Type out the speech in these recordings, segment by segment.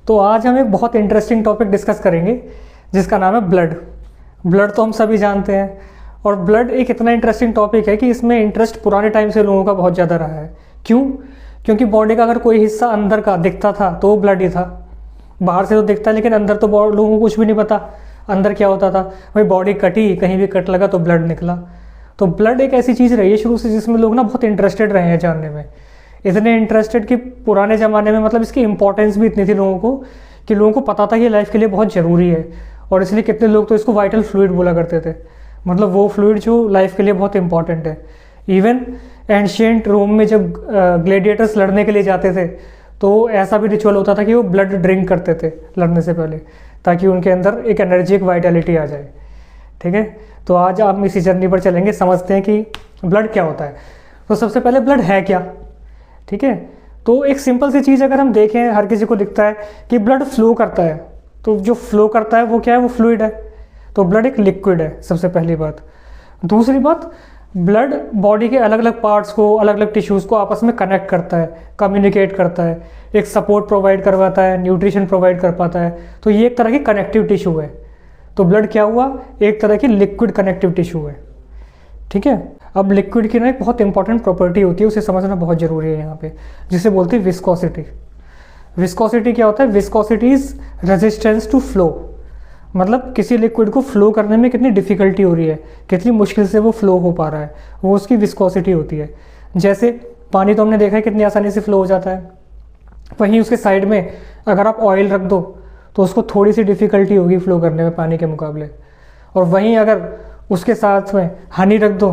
तो आज हम एक बहुत इंटरेस्टिंग टॉपिक डिस्कस करेंगे जिसका नाम है ब्लड। ब्लड तो हम सभी जानते हैं और ब्लड एक इतना इंटरेस्टिंग टॉपिक है कि इसमें इंटरेस्ट पुराने टाइम से लोगों का बहुत ज़्यादा रहा है। क्यों? क्योंकि बॉडी का अगर कोई हिस्सा अंदर का दिखता था तो वो ब्लड ही था। बाहर से तो दिखता है लेकिन अंदर तो लोगों को कुछ भी नहीं पता अंदर क्या होता था। भाई बॉडी कटी, कहीं भी कट लगा तो ब्लड निकला। तो ब्लड एक ऐसी चीज़ रही है शुरू से जिसमें लोग ना बहुत इंटरेस्टेड रहे हैं जानने में। इतने इंटरेस्टेड कि पुराने ज़माने में मतलब इसकी इंपॉर्टेंस भी इतनी थी लोगों को कि लोगों को पता था कि लाइफ के लिए बहुत ज़रूरी है। और इसलिए कितने लोग तो इसको वाइटल फ्लूइड बोला करते थे, मतलब वो फ्लूइड जो लाइफ के लिए बहुत इंपॉर्टेंट है। इवन एंशियंट रोम में जब ग्लेडिएटर्स लड़ने के लिए जाते थे तो ऐसा भी रिचुअल होता था कि वो ब्लड ड्रिंक करते थे लड़ने से पहले, ताकि उनके अंदर एक एनर्जी, एक वाइटलिटी आ जाए। ठीक है, तो आज आप इसी जर्नी पर चलेंगे, समझते हैं कि ब्लड क्या होता है। तो सबसे पहले ब्लड है क्या? ठीक है, तो एक सिंपल सी चीज़ अगर हम देखें, हर किसी को दिखता है कि ब्लड फ्लो करता है। तो जो फ्लो करता है वो क्या है? वो फ्लूइड है। तो ब्लड एक लिक्विड है, सबसे पहली बात। दूसरी बात, ब्लड बॉडी के अलग अलग पार्ट्स को, अलग अलग टिश्यूज़ को आपस में कनेक्ट करता है, कम्युनिकेट करता है, एक सपोर्ट प्रोवाइड करवाता है, न्यूट्रिशन प्रोवाइड कर पाता है। तो ये एक तरह की कनेक्टिव टिश्यू है। तो ब्लड क्या हुआ? एक तरह की लिक्विड कनेक्टिव टिश्यू है। ठीक है, अब लिक्विड की ना एक बहुत इंपॉर्टेंट प्रॉपर्टी होती है, उसे समझना बहुत ज़रूरी है यहाँ पे, जिसे बोलते हैं विस्कोसिटी। विस्कोसिटी क्या होता है? Viscosity is resistance to flow. मतलब किसी लिक्विड को फ्लो करने में कितनी डिफ़िकल्टी हो रही है, कितनी मुश्किल से वो फ्लो हो पा रहा है, वो उसकी विस्कोसिटी होती है। जैसे पानी तो हमने देखा है कितनी आसानी से फ्लो हो जाता है, वहीं उसके साइड में अगर आप ऑयल रख दो तो उसको थोड़ी सी डिफ़िकल्टी होगी फ्लो करने में पानी के मुकाबले। और वहीं अगर उसके साथ में हनी रख दो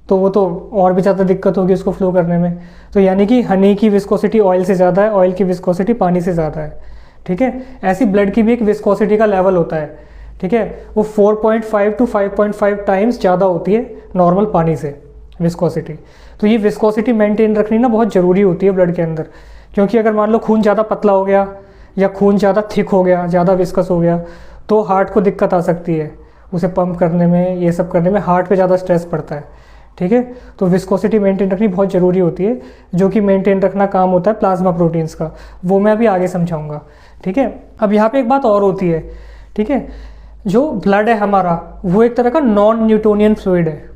तो वो तो और भी ज़्यादा दिक्कत होगी उसको फ्लो करने में। तो यानी कि हनी की विस्कोसिटी ऑयल से ज़्यादा है, ऑयल की विस्कोसिटी पानी से ज़्यादा है। ठीक है, ऐसी ब्लड की भी एक विस्कोसिटी का लेवल होता है। ठीक है, वो 4.5 to 5.5 टाइम्स ज़्यादा होती है नॉर्मल पानी से विस्कोसिटी। तो ये विस्कोसिटी मेंटेन रखनी ना बहुत ज़रूरी होती है ब्लड के अंदर, क्योंकि अगर मान लो खून ज़्यादा पतला हो गया या खून ज़्यादा थिक हो गया, ज़्यादा विस्कस हो गया, तो हार्ट को दिक्कत आ सकती है, उसे पंप करने में, ये सब करने में हार्ट पे ज़्यादा स्ट्रेस पड़ता है। ठीक है, तो विस्कोसिटी मेंटेन रखनी बहुत ज़रूरी होती है, जो कि मेंटेन रखना काम होता है प्लाज्मा प्रोटीन्स का, वो मैं अभी आगे समझाऊंगा। ठीक है, अब यहाँ पे एक बात और होती है। ठीक है, जो ब्लड है हमारा वो एक तरह का नॉन न्यूटोनियन फ्लूइड है।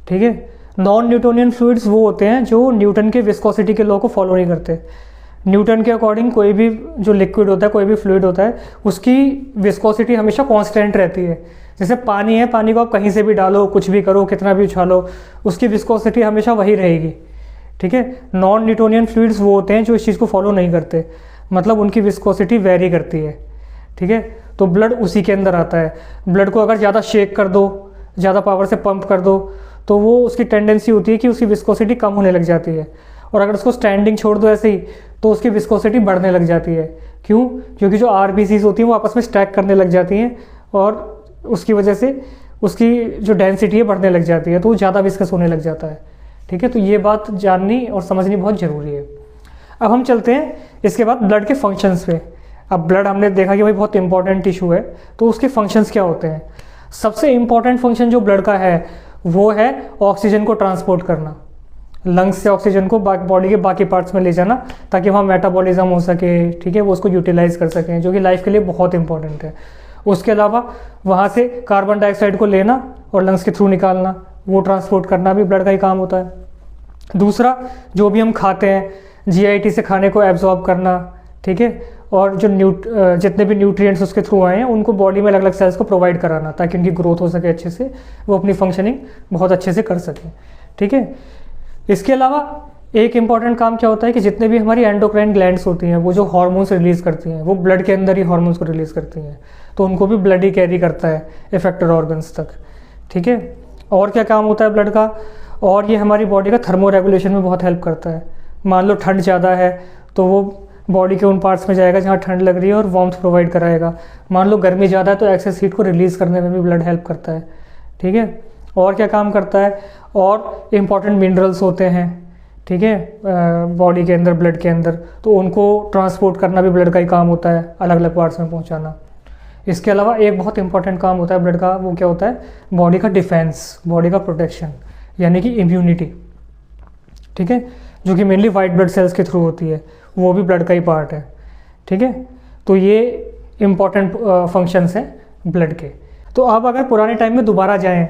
ठीक है, नॉन न्यूटोनियन फ्लूइड्स वो होते हैं जो न्यूटन के विस्कोसिटी के लॉ को फॉलो नहीं करते। न्यूटन के अकॉर्डिंग कोई भी जो लिक्विड होता है, कोई भी फ्लूइड होता है, उसकी विस्कोसिटी हमेशा कांस्टेंट रहती है। जैसे पानी है, पानी को आप कहीं से भी डालो, कुछ भी करो, कितना भी उछालो, उसकी विस्कोसिटी हमेशा वही रहेगी। ठीक है, नॉन न्यूटोनियन फ्लूइड्स वो होते हैं जो इस चीज़ को फॉलो नहीं करते, मतलब उनकी विस्कोसिटी वेरी करती है। ठीक है, तो ब्लड उसी के अंदर आता है। ब्लड को अगर ज़्यादा शेक कर दो, ज़्यादा पावर से पंप कर दो, तो वो उसकी टेंडेंसी होती है कि उसकी विस्कोसिटी कम होने लग जाती है। और अगर उसको स्टैंडिंग छोड़ दो ऐसे ही तो उसकी विस्कोसिटी बढ़ने लग जाती है। क्यों? क्योंकि जो आरबीसीज होती हैं वो आपस में स्टैक करने लग जाती हैं और उसकी वजह से उसकी जो डेंसिटी है बढ़ने लग जाती है, तो वो ज़्यादा विस्कस होने लग जाता है। ठीक है, तो ये बात जाननी और समझनी बहुत ज़रूरी है। अब हम चलते हैं इसके बाद ब्लड के फंक्शंस पे। अब ब्लड हमने देखा कि भाई बहुत इंपॉर्टेंट टिश्यू है, तो उसके फंक्शंस क्या होते हैं? सबसे इंपॉर्टेंट फंक्शन जो ब्लड का है वो है ऑक्सीजन को ट्रांसपोर्ट करना। लंग्स से ऑक्सीजन को बॉडी के बाकी पार्ट्स में ले जाना, ताकि वहाँ मेटाबॉलिज्म हो सके। ठीक है, वो उसको यूटिलाइज कर सकें, जो कि लाइफ के लिए बहुत इंपॉर्टेंट है। उसके अलावा वहाँ से कार्बन डाइऑक्साइड को लेना और लंग्स के थ्रू निकालना, वो ट्रांसपोर्ट करना भी ब्लड का ही काम होता है। दूसरा, जो भी हम खाते हैं, जीआईटी से खाने को एब्जॉर्ब करना। ठीक है, और जो जितने भी न्यूट्रिएंट्स उसके थ्रू आए हैं उनको बॉडी में अलग अलग सेल्स को प्रोवाइड कराना, ताकि उनकी ग्रोथ हो सके अच्छे से, वो अपनी फंक्शनिंग बहुत अच्छे से कर सकें। ठीक है, इसके अलावा एक इम्पॉर्टेंट काम क्या होता है कि जितने भी हमारी एंडोक्राइन ग्लैंड्स होती हैं, वो जो हार्मोन्स रिलीज़ करती हैं, वो ब्लड के अंदर ही हार्मोन्स को रिलीज़ करती हैं, तो उनको भी ब्लड ही कैरी करता है इफेक्टेड ऑर्गन्स तक। ठीक है, और क्या काम होता है ब्लड का? और ये हमारी बॉडी का थर्मो रेगुलेशन में बहुत हेल्प करता है। मान लो ठंड ज़्यादा है तो वो बॉडी के उन पार्ट्स में जाएगा जहाँ ठंड लग रही है और वार्मथ प्रोवाइड कराएगा। मान लो गर्मी ज़्यादा है तो एक्सेस हीट को रिलीज़ करने में भी ब्लड हेल्प करता है। ठीक है, और क्या काम करता है? और इम्पॉर्टेंट मिनरल्स होते हैं, ठीक है, बॉडी के अंदर, ब्लड के अंदर, तो उनको ट्रांसपोर्ट करना भी ब्लड का ही काम होता है, अलग अलग पार्ट्स में पहुंचाना। इसके अलावा एक बहुत इंपॉर्टेंट काम होता है ब्लड का, वो क्या होता है? बॉडी का डिफेंस, बॉडी का प्रोटेक्शन, यानी कि इम्यूनिटी। ठीक है, जो कि मेनली वाइट ब्लड सेल्स के थ्रू होती है, वो भी ब्लड का ही पार्ट है। ठीक है, तो ये इम्पॉर्टेंट फंक्शंस हैं ब्लड के। तो अब अगर पुराने टाइम में दोबारा जाएं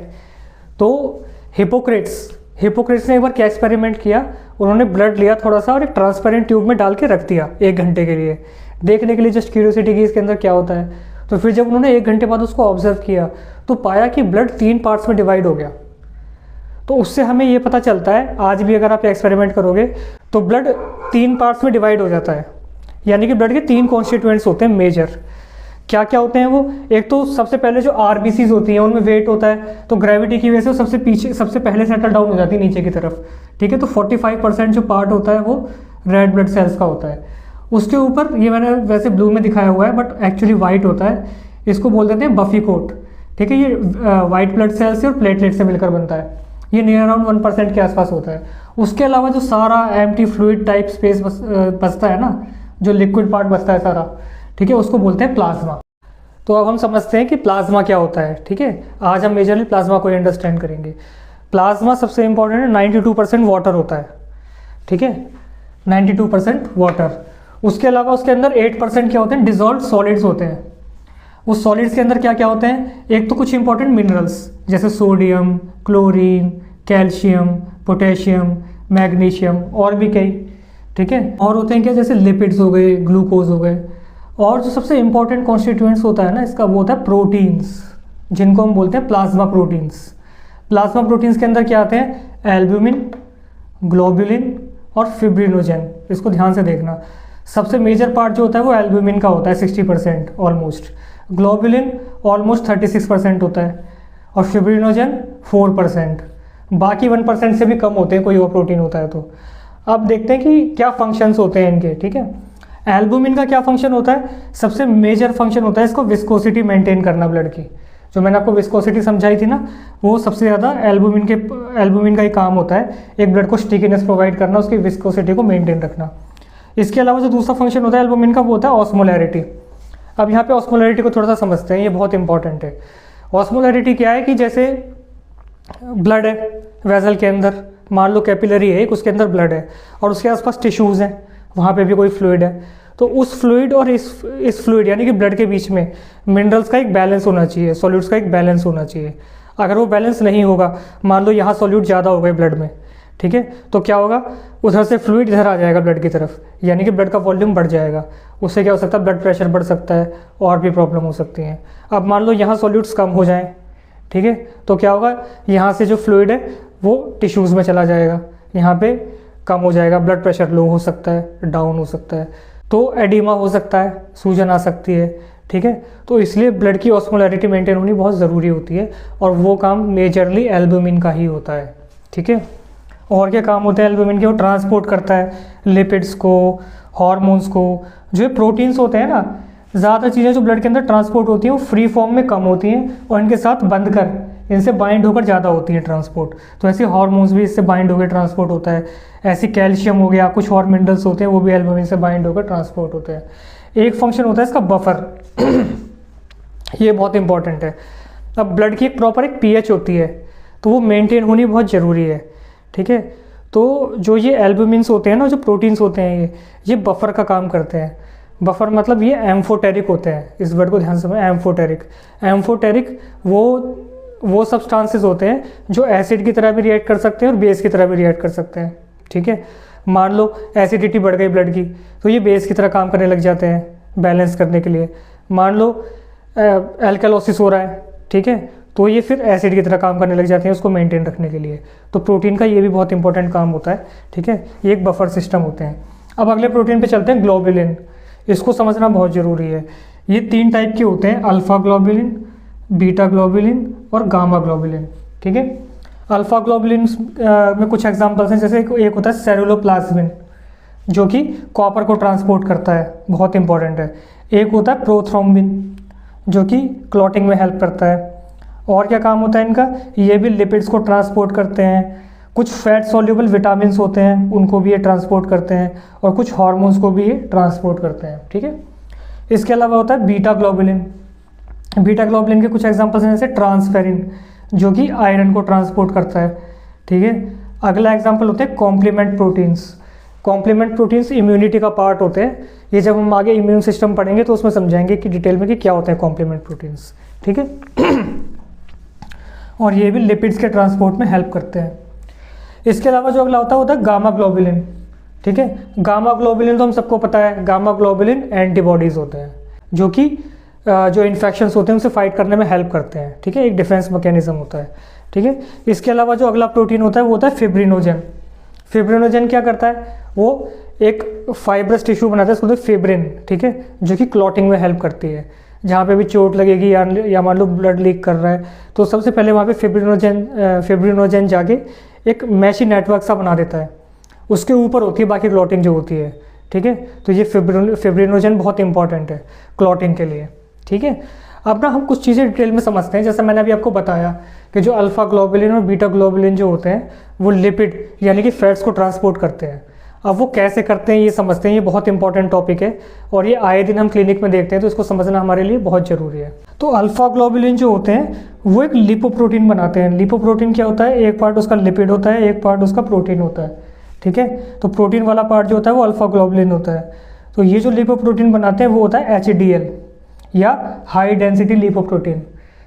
तो हिपोक्रेट्स ने एक बार क्या एक्सपेरिमेंट किया, उन्होंने ब्लड लिया थोड़ा सा और एक ट्रांसपेरेंट ट्यूब में डाल के रख दिया 1 घंटे के लिए, देखने के लिए, जस्ट क्यूरियोसिटी की इसके अंदर क्या होता है। तो फिर जब उन्होंने 1 घंटे बाद उसको ऑब्जर्व किया तो पाया कि ब्लड 3 पार्ट्स में डिवाइड हो गया। तो उससे हमें ये पता चलता है, आज भी अगर आप एक्सपेरिमेंट करोगे तो ब्लड 3 पार्ट्स में डिवाइड हो जाता है, यानी कि ब्लड के 3 कॉन्स्टिट्यूएंट्स होते हैं मेजर। क्या क्या होते हैं वो? एक तो सबसे पहले जो आरबीसीज होती हैं उनमें वेट होता है, तो ग्रेविटी की वजह से सबसे पहले सेटल डाउन हो जाती है नीचे की तरफ, ठीक है। तो 45% जो पार्ट होता है वो रेड ब्लड सेल्स का होता है। उसके ऊपर, ये मैंने वैसे ब्लू में दिखाया हुआ है बट एक्चुअली वाइट होता है, इसको बोल देते हैं बफी कोट, ठीक है। ये वाइट ब्लड सेल्स से और प्लेटलेट से मिलकर बनता है। ये नियर अराउंड 1% के आसपास होता है। उसके अलावा जो सारा एम्प्टी फ्लूइड टाइप स्पेस बचता है ना, जो लिक्विड पार्ट बचता है सारा, ठीक है, उसको बोलते हैं प्लाज्मा। तो अब हम समझते हैं कि प्लाज्मा क्या होता है, ठीक है। आज हम मेजरली प्लाज्मा को अंडरस्टैंड करेंगे। प्लाज्मा सबसे इंपॉर्टेंट है, 92% वाटर होता है, ठीक है, 92% वाटर। उसके अलावा उसके अंदर 8% क्या होते हैं? डिजॉल्व सॉलिड्स होते हैं। उस सॉलिड्स के अंदर क्या क्या होते हैं? एक तो कुछ इंपॉर्टेंट मिनरल्स जैसे sodium, chlorine, calcium, potassium, magnesium और भी कई, ठीक है। और होते हैं क्या, जैसे लिपिड्स हो गए, ग्लूकोज हो गए। और जो सबसे इंपॉर्टेंट कॉन्स्टिट्यूएंट्स होता है ना इसका, वो होता है प्रोटीन्स, जिनको हम बोलते हैं प्लाज्मा प्रोटीन्स। प्लाज्मा प्रोटीन्स के अंदर क्या आते हैं? एल्ब्यूमिन, ग्लोबुलिन और फिब्रिनोजेन। इसको ध्यान से देखना। सबसे मेजर पार्ट जो होता है वो एल्ब्यूमिन का होता है 60% ऑलमोस्ट, ग्लोबुलिन ऑलमोस्ट 36% होता है और फिब्रिनोजेन 4%। बाकी 1% से भी कम होते हैं कोई और प्रोटीन होता है तो। अब देखते हैं कि क्या फंक्शंस होते हैं इनके, ठीक है। एल्बुमिन का क्या फंक्शन होता है? सबसे मेजर फंक्शन होता है इसको विस्कोसिटी मेंटेन करना ब्लड की। जो मैंने आपको विस्कोसिटी समझाई थी ना, वो सबसे ज़्यादा एल्बुमिन का ही काम होता है, एक ब्लड को स्टिकीनेस प्रोवाइड करना, उसकी विस्कोसिटी को मेंटेन रखना। इसके अलावा जो दूसरा फंक्शन होता है एल्बुमिन का, वो होता है ऑस्मोलैरिटी। अब यहाँ पे ऑस्मोलैरिटी को थोड़ा सा समझते हैं, ये बहुत इंपॉर्टेंट है। ऑस्मोलैरिटी क्या है कि जैसे ब्लड है वेसल के अंदर, मान लो कैपिलरी है एक, उसके अंदर ब्लड है और उसके आसपास टिश्यूज़ हैं, वहाँ पे भी कोई फ्लूइड है। तो उस फ्लूइड और इस फ्लूइड यानी कि ब्लड के बीच में मिनरल्स का एक बैलेंस होना चाहिए, सॉल्यूट्स का एक बैलेंस होना चाहिए। अगर वो बैलेंस नहीं होगा, मान लो यहाँ सॉल्यूट ज़्यादा हो गए ब्लड में, ठीक है, तो क्या होगा? उधर से फ्लूइड इधर आ जाएगा ब्लड की तरफ, यानी कि ब्लड का वॉल्यूम बढ़ जाएगा। उससे क्या हो सकता है? ब्लड प्रेशर बढ़ सकता है और भी प्रॉब्लम हो सकती हैं। अब मान लो यहाँ सॉल्यूट्स कम हो जाएं, ठीक है, तो क्या होगा? यहाँ से जो फ्लूइड है वो टिश्यूज़ में चला जाएगा, यहाँ पे कम हो जाएगा, ब्लड प्रेशर लो हो सकता है, डाउन हो सकता है, तो एडिमा हो सकता है, सूजन आ सकती है, ठीक है। तो इसलिए ब्लड की ऑस्मोलैरिटी मेंटेन होनी बहुत ज़रूरी होती है और वो काम मेजरली एल्बुमिन का ही होता है, ठीक है। और क्या काम होते हैं एल्बुमिन के? वो ट्रांसपोर्ट करता है लिपिड्स को, हार्मोन्स को। जो प्रोटीन्स होते हैं ना, ज़्यादा चीज़ें जो ब्लड के अंदर ट्रांसपोर्ट होती हैं वो फ्री फॉर्म में कम होती हैं और इनके साथ बंध कर, इनसे बाइंड होकर ज़्यादा होती है ट्रांसपोर्ट। तो ऐसे हार्मोन्स भी इससे बाइंड होकर ट्रांसपोर्ट होता है। ऐसे कैल्शियम हो गया, कुछ और मिनरल्स होते हैं वो भी एल्बुमिन से बाइंड होकर ट्रांसपोर्ट होते हैं। एक फंक्शन होता है इसका बफर ये बहुत इंपॉर्टेंट है। अब ब्लड की एक प्रॉपर एक पीएच होती है, तो वो मेंटेन होनी बहुत ज़रूरी है, ठीक है। तो जो ये एल्बुमिन्स होते हैं ना, जो प्रोटीन्स होते हैं, ये बफर का काम करते हैं। बफर मतलब ये एम्फोटेरिक होते हैं, इस वर्ड को ध्यान से समझें, एम्फोटेरिक वो सब्सटेंसेस होते हैं जो एसिड की तरह भी रिएक्ट कर सकते हैं और बेस की तरह भी रिएक्ट कर सकते हैं, ठीक है। मान लो एसिडिटी बढ़ गई ब्लड की, तो ये बेस की तरह काम करने लग जाते हैं बैलेंस करने के लिए। मान लो एल्कलोसिस हो रहा है, ठीक है, तो ये फिर एसिड की तरह काम करने लग जाते हैं उसको मेंटेन रखने के लिए। तो प्रोटीन का ये भी बहुत इंपॉर्टेंट काम होता है, ठीक है। ये एक बफर सिस्टम होते हैं। अब अगले प्रोटीन पे चलते हैं, ग्लोबुलिन। इसको समझना बहुत ज़रूरी है। ये 3 टाइप के होते हैं, अल्फ़ा ग्लोबुलिन, बीटा ग्लोबुलिन और गामा ग्लोबुलिन, ठीक है। अल्फ़ा ग्लोबुलिन में कुछ एग्जांपल्स हैं, जैसे एक होता है सेरुलोप्लाज्मिन जो कि कॉपर को ट्रांसपोर्ट करता है, बहुत इंपॉर्टेंट है। एक होता है प्रोथ्रोम्बिन जो कि क्लॉटिंग में हेल्प करता है। और क्या काम होता है इनका? ये भी लिपिड्स को ट्रांसपोर्ट करते हैं। कुछ फैट सॉल्युबल विटामिन्स होते हैं, उनको भी ये ट्रांसपोर्ट करते हैं और कुछ हार्मोन्स को भी ये ट्रांसपोर्ट करते हैं, ठीक है। इसके अलावा होता है बीटा ग्लोबुलिन। बीटा ग्लोबुलिन के कुछ एग्जांपल्स हैं, जैसे ट्रांसफेरिन जो कि आयरन को ट्रांसपोर्ट करता है, ठीक है। अगला एग्जांपल होते हैं complement proteins. Complement proteins immunity का पार्ट होते हैं। ये जब हम आगे इम्यून सिस्टम पढ़ेंगे तो उसमें समझाएंगे कि डिटेल में कि क्या होते हैं कॉम्प्लीमेंट प्रोटीन्स, ठीक है। और ये भी लिपिड्स के ट्रांसपोर्ट में हेल्प करते हैं। इसके अलावा जो अगला होता है वो होता है गामा ग्लोबुलिन, ठीक है। गामा ग्लोबुलिन तो हम सबको पता है, गामा ग्लोबुलिन एंटीबॉडीज़ होते हैं जो कि जो इन्फेक्शंस होते हैं उनसे फाइट करने में हेल्प करते हैं, ठीक है। एक डिफेंस मैकेनिज्म होता है, ठीक है। इसके अलावा जो अगला प्रोटीन होता है वो होता है फिब्रिनोजन। फिब्रिनोजन क्या करता है, वो एक फाइब्रस टिश्यू बनाता है, उसको बोलते हैं फिब्रिन, ठीक है, जो कि क्लॉटिंग में हेल्प करती है। जहाँ पे भी चोट लगेगी या मान लो ब्लड लीक कर रहा है तो सबसे पहले वहाँ पे फिब्रिनोजन जाके एक मैशी नेटवर्क सा बना देता है, उसके ऊपर होती है बाकी क्लॉटिंग जो होती है, ठीक है। तो ये फिब्रिनोजन बहुत इंपॉर्टेंट है क्लॉटिंग के लिए, ठीक है। अब ना हम कुछ चीज़ें डिटेल में समझते हैं। जैसे मैंने अभी आपको बताया कि जो अल्फ़ा ग्लोबुलिन और बीटा ग्लोबुलिन जो होते हैं वो लिपिड यानी कि फैट्स को ट्रांसपोर्ट करते हैं। अब वो कैसे करते हैं ये समझते हैं, ये बहुत इंपॉर्टेंट टॉपिक है और ये आए दिन हम क्लिनिक में देखते हैं, तो इसको समझना हमारे लिए बहुत ज़रूरी है। तो अल्फ़ा ग्लोबुलिन जो होते हैं वो एक लिपोप्रोटीन बनाते हैं। लिपोप्रोटीन क्या होता है, एक पार्ट उसका लिपिड होता है, एक पार्ट उसका प्रोटीन होता है, ठीक है। तो प्रोटीन वाला पार्ट जो होता है वो अल्फ़ा ग्लोबुलिन होता है। तो ये जो लिपोप्रोटीन बनाते हैं वो होता है HDL या हाई डेंसिटी लिपोप्रोटीन,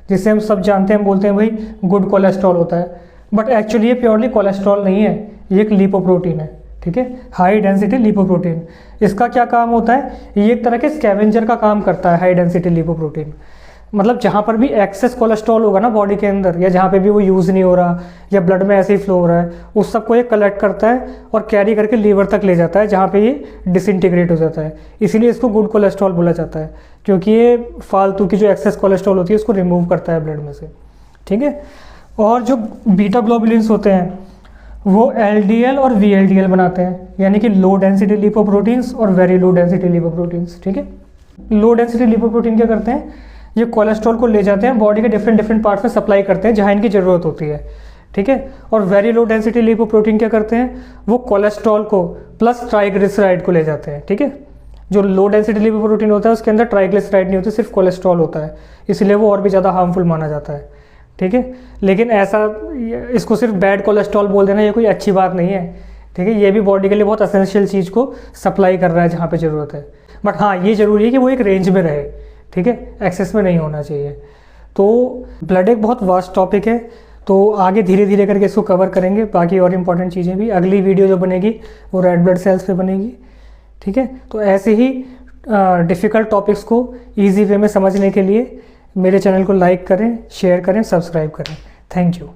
जिससे हम सब जानते हैं, बोलते हैं भाई गुड कोलेस्ट्रॉल होता है, बट एक्चुअली ये प्योरली कोलेस्ट्रॉल नहीं है, ये एक लिपोप्रोटीन है, ठीक है, हाई डेंसिटी लिपोप्रोटीन। इसका क्या काम होता है, ये एक तरह के स्कैवेंजर का काम करता है हाई डेंसिटी लिपोप्रोटीन। मतलब जहाँ पर भी एक्सेस कोलेस्ट्रॉल होगा ना बॉडी के अंदर, या जहाँ पे भी वो यूज़ नहीं हो रहा या ब्लड में ऐसे ही फ्लो हो रहा है, उस सबको ये कलेक्ट करता है और कैरी करके लीवर तक ले जाता है, जहाँ पे ये डिसइंटीग्रेट हो जाता है। इसीलिए इसको गुड कोलेस्ट्रॉल बोला जाता है, क्योंकि ये फालतू की जो एक्सेस कोलेस्ट्रॉल होती है उसको रिमूव करता है ब्लड में से, ठीक है। और जो बीटा ग्लोबुलिन्स होते हैं वो LDL और VLDL बनाते हैं, यानी कि लो डेंसिटी लिपोप्रोटीन्स और वेरी लो डेंसिटी लिपोप्रोटीन्स, ठीक है। लो डेंसिटी लिपोप्रोटीन क्या करते हैं, ये कोलेस्ट्रॉल को ले जाते हैं बॉडी के डिफरेंट पार्ट्स में सप्लाई करते हैं जहाँ इनकी ज़रूरत होती है, ठीक है। और वेरी लो डेंसिटी लिपोप्रोटीन क्या करते हैं, वो कोलेस्ट्रॉल को प्लस ट्राइग्लिसराइड को ले जाते हैं, ठीक है। जो लो डेंसिटी लिपोप्रोटीन होता है उसके अंदर ट्राइग्लिसराइड नहीं होती, सिर्फ कोलेस्ट्रॉल होता है, इसलिए वो और भी ज़्यादा हार्मफुल माना जाता है, ठीक है। लेकिन ऐसा इसको सिर्फ बैड कोलेस्ट्रॉल बोल देना ये कोई अच्छी बात नहीं है, ठीक है। ये भी बॉडी के लिए बहुत असेंशियल चीज़ को सप्लाई कर रहा है जहाँ पे ज़रूरत है, बट हाँ ये ज़रूरी है कि वो एक रेंज में रहे, ठीक है, एक्सेस में नहीं होना चाहिए। तो ब्लड एक बहुत वास्ट टॉपिक है, तो आगे धीरे धीरे करके इसको कवर करेंगे, बाकी और इम्पॉर्टेंट चीज़ें भी। अगली वीडियो जो बनेगी वो रेड ब्लड सेल्स पे बनेगी, ठीक है। तो ऐसे ही डिफ़िकल्ट टॉपिक्स को ईजी वे में समझने के लिए मेरे चैनल को लाइक करें, शेयर करें, सब्सक्राइब करें। Thank you.